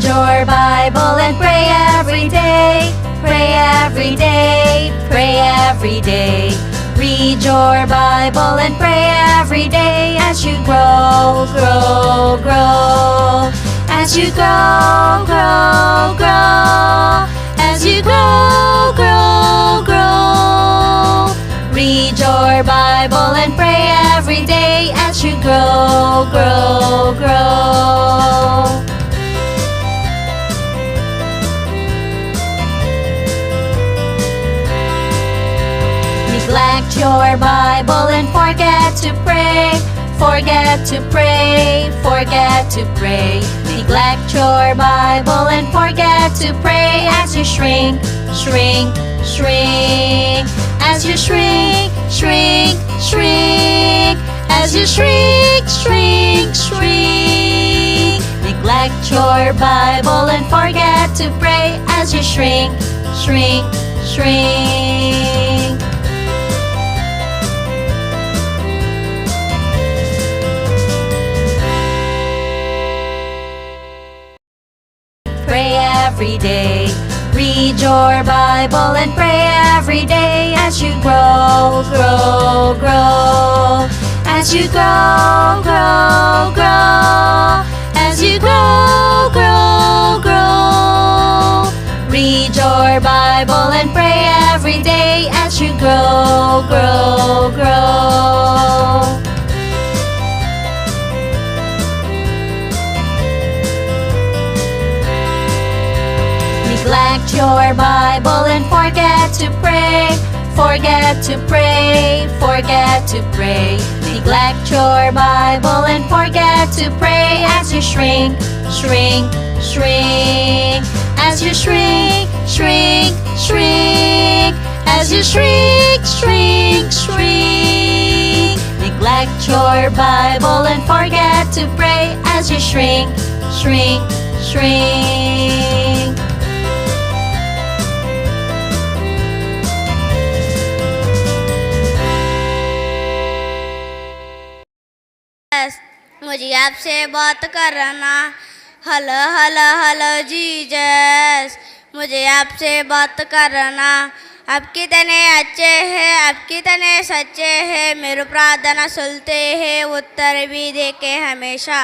Read your Bible and pray every day. Pray every day, pray every day. Read your Bible and pray every day as you grow, grow, grow. As you grow, grow, grow. As you grow, grow, grow. Read your Bible and pray every day as you grow, grow, grow. Neglect your Bible and forget to pray. Forget to pray, forget to pray. Neglect your Bible and forget to pray as you shrink, shrink, shrink. As you shrink, shrink, shrink. As you shrink, shrink, shrink. Neglect your Bible and forget to pray as you shrink, shrink, shrink. Pray every day. Read your Bible and pray every day as you grow, grow, grow. As you grow, grow, grow. As you grow, grow, grow. Read your Bible and pray every day as you grow, grow, grow. Neglect your Bible and forget to pray. Forget to pray, forget to pray. Neglect your Bible and forget to pray as you shrink, shrink, shrink. As you shrink, shrink, shrink. As you shrink, shrink, shrink. Neglect your Bible and forget to pray as you shrink, shrink, shrink. मुझे आपसे बात करना। Hello hello hello Jesus, मुझे आपसे बात करना। आप कितने अच्छे हैं, आप कितने सच्चे हैं। मेरी प्रार्थना सुनते हैं, उत्तर भी देके हमेशा।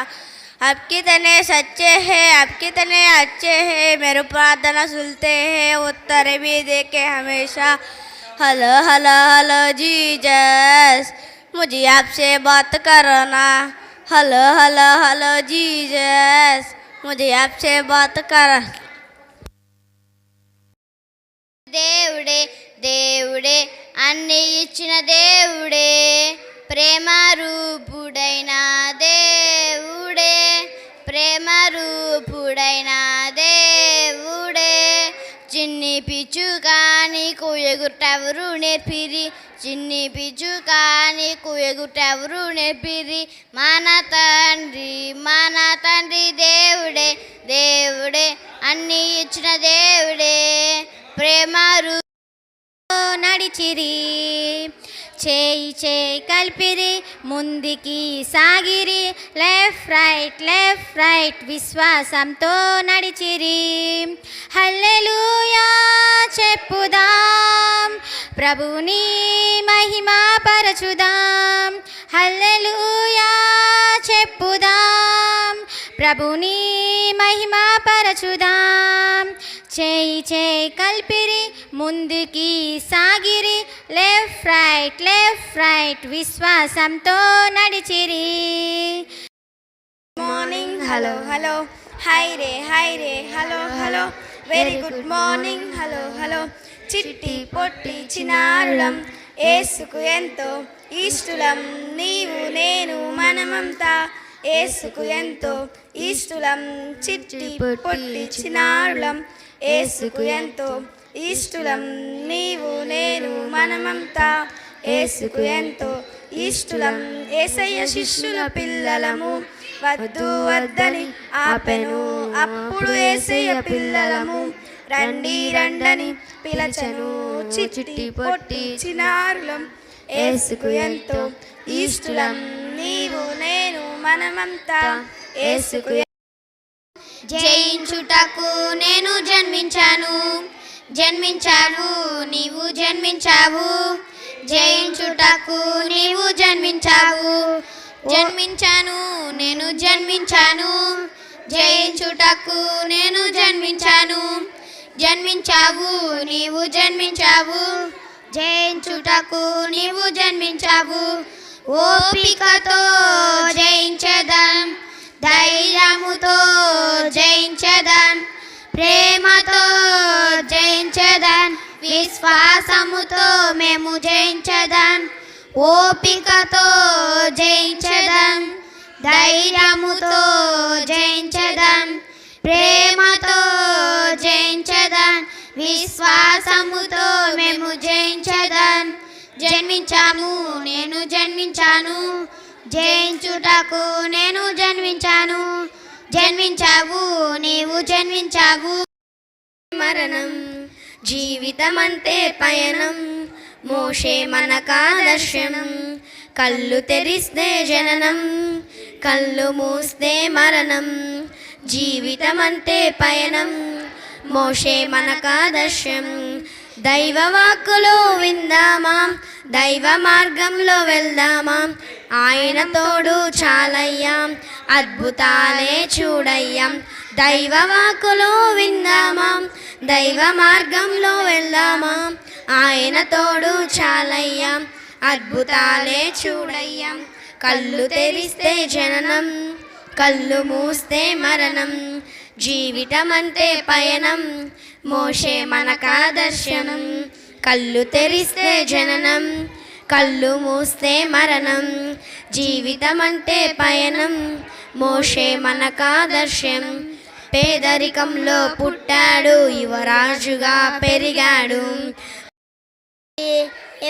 आप कितने सच्चे हैं, आप कितने अच्छे हैं। मेरी प्रार्थना सुनते हैं, उत्तर भी देके हमेशा। हेलो हेलो हेलो जीसस, मुझे आपसे बात करना। हेलो हेलो हेलो जीसस, मुझे आपसे बात कर। దేవుడే దేవుడే అన్ని ఇచ్చిన దేవుడే, ప్రేమ రూపుడైన దేవుడే, ప్రేమ రూపుడైన దేవుడే. చిన్ని పిచ్చుకాని కూయగుట్టెవరు నేర్పిరి, చిన్ని పిచ్చుకాని కూయగుట్టెవరు నేర్పిరి. మన తండ్రి దేవుడే దేవుడే అన్ని ఇచ్చిన దేవుడే, ప్రేమ నడిచిరి. చేయి చేయి కలిపిరి, ముందుకి సాగిరి. లెఫ్ట్ రైట్ విశ్వాసంతో నడిచిరి. హల్లెలూయా చెప్పుదాం, ప్రభుని మహిమా పరచుదాం. హల్లెలూయా చెప్పుదాం, ప్రభుని మహిమా పరచుదాం. చేయి చేయి కలిపిరి, ముందుకి సాగిరి. లెఫ్ట్ రైట్ విశ్వాసంతో నడిచిరి. మార్నింగ్ హలో హలో, హాయ్ రే hello hello. Very good morning hello hello. చిట్టి పొట్టి చిన్నారులం, యేసుకు ఎంతో ఇష్టలం. నీవు నేను మనమంతా యేసుకు ఎంతో ఇష్టలం. చిట్టి పొట్టి చిన్నారులం, యేసుకు ఎంతో ఇష్టలం. నీవు నేను మనమంతా యేసుకు ఎంతో ఇష్టలం. యేసయ్య శిష్యుల పిల్లలము, వద్దు వద్దని ఆపెను. అప్పుడు యేసయ్య పిల్లలము, రండి రండని పిలచెను. చిట్టి పొట్టి చిన్నారులం, యేసుకు ఎంతో ఇష్టలం. నీవు నేను మనమంతా యేసుకు. జయించుటకు నేను జన్మించాను, జన్మించావు నీవు జన్మించావు. జయించుటకు నీవు జన్మించావు, జన్మించాను నేను జన్మించాను. జయించుటకు నేను జన్మించాను, జన్మించావు నీవు జన్మించావు. జయించుటకు నీవు జన్మించావు. ఓపికతో జయించదం, ధైర్యముతో జయించదం, ప్రేమతో జయించదం, విశ్వాసముతో మేము జయించదం. ఓపికతో జయించదం, ధైర్యముతో జయించదం, ప్రేమతో జయించదం, విశ్వాసముతో మేము జయించదం. జన్మించాము నేను జన్మించాను, జయించుటకు నేను జన్మించాను. జన్మించావు నీవు జన్మించావు. మరణం జీవితమంతే పయనం, మోషే మనకాదర్శనం. కళ్ళు తెరిస్తే జననం, కళ్ళు మూస్తే మరణం. జీవితమంతే పయనం, మోషే మనకాదర్శం. దైవ వాక్కులు విందామా, దైవ మార్గంలో వెళ్దామా. ఆయన తోడు చాలయ్యా, అద్భుతాలే చూడయ్యా. దైవ వాక్కులు విందామా, దైవ మార్గంలో వెళ్దామా. ఆయన తోడు చాలయ్యా, అద్భుతాలే చూడయ్యా. కళ్ళు తెరిస్తే జననం, కళ్ళు మూస్తే మరణం. జీవితమంతే పయనం, మోషే మనకాదర్శనం. కళ్ళు తెరిస్తే జననం, కళ్ళు మూస్తే మరణం. జీవితమంతే పయనం, మోషే మనకాదర్శం. పేదరికంలో పుట్టాడు, యువరాజుగా పెరిగాడు.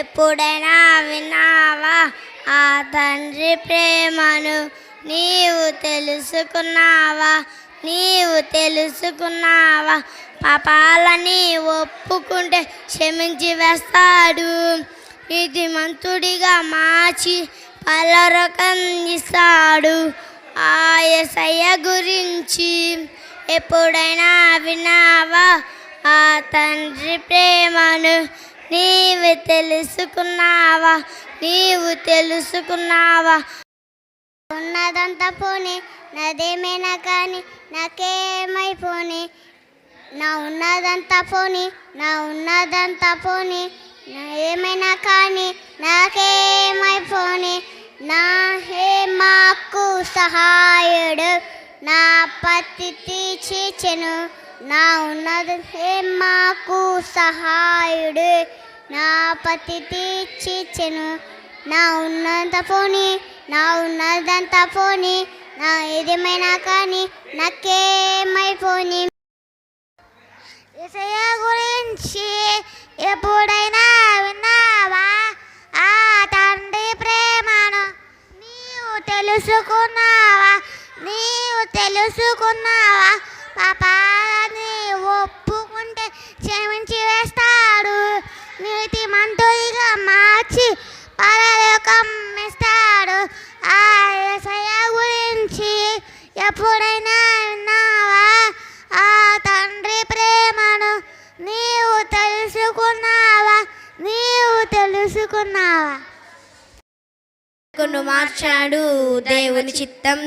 ఎప్పుడైనా విన్నావా ఆ తండ్రి ప్రేమను? నీవు తెలుసుకున్నావా, నీవు తెలుసుకున్నావా? పాపాలని ఒప్పుకుంటే క్షమించి వేస్తాడు, నీతిమంతుడిగా మార్చి పరలోకం ఇస్తాడు. ఆ యేసయ్య గురించి ఎప్పుడైనా విన్నావా ఆ తండ్రి ప్రేమను? నీవు తెలుసుకున్నావా, నీవు తెలుసుకున్నావా? ఉన్నదంతా పోనీ, నాదేమైనా కానీ నాకేమైపోని. నా ఉన్నదంతా పోనీ, నా ఉన్నదంతా పోనీ, నా ఏమైనా కానీ నాకేమైపోని. నా హేమాకు సహాయుడు నా పత్తి తీర్చెను. నా ఉన్నది హేమాకు సహాయుడు నా పత్తి తీర్చెను. నా ఉన్నదంతా పోనీ, నా ఉన్నదంతా పోనీ, నా ఏదేమైనా కానీ నాకేమైపోని. యేసయ్య గురించి ఎప్పుడైనా విన్నావా ఆ తండ్రి ప్రేమను? నీవు తెలుసుకున్నావా, నీవు తెలుసుకున్నావా? పాపాలని ఒప్పుకుంటే క్షమించి వేస్తాడు, నీతిమంతుడిగా మార్చి పరలోకం ఇస్తాడు. ఆ యేసయ్య గురించి ఎప్పుడైనా విన్నావా ఆ తండ్రి ప్రేమను? నీవు తెలుసుకున్నావా, నీవు తెలుసుకున్నావా? మార్చాడు, దేవుని చిత్తం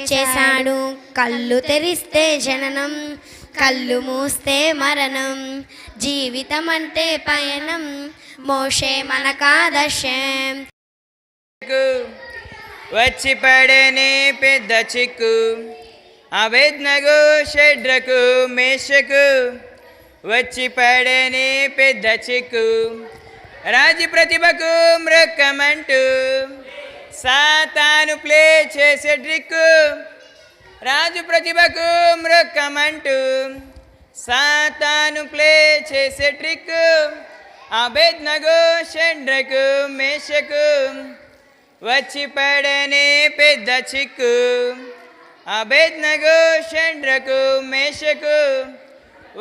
చేశాడు. కళ్ళు తెరిస్తే జననం, కళ్ళు మూస్తే మరణం. జీవితం అంటే పయనం, మోషే మనకాదర్శం. వచ్చి పడని పెద్ద చిక్కు, అబేద్నెగో షడ్రకు మేషకు. వచ్చి పడని పెద్ద చిక్కు, రాజు ప్రతిభకు మృక్కమంటూ సాతాను ప్లే చేసే డ్రిక్కు. రాజు ప్రతిభకు మృక్కమంటూ సాతాను ప్లే చేసే ట్రిక్. అబేద్నెగో షడ్రకు మేషకు. వచ్చి పడని పెద్ద చిక్కు, అబేద్నెగో షడ్రకు మేషకు.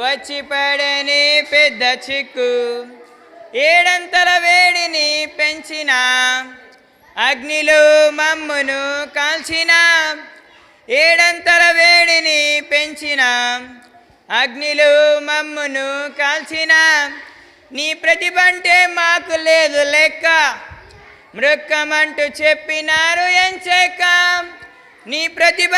వచ్చి పడని పెద్ద చిక్కు, ఏడంతల వేడిని పెంచిన అగ్నిలో మమ్మును కాల్చిన. ఏడంతల వేడిని పెంచిన అగ్నిలో మమ్మును కాల్చిన నీ ప్రతిభ అంటే మాకు లేదు లెక్క మృక్కమంటూ చెప్పినారు ఎంచక నీ ప్రతిభ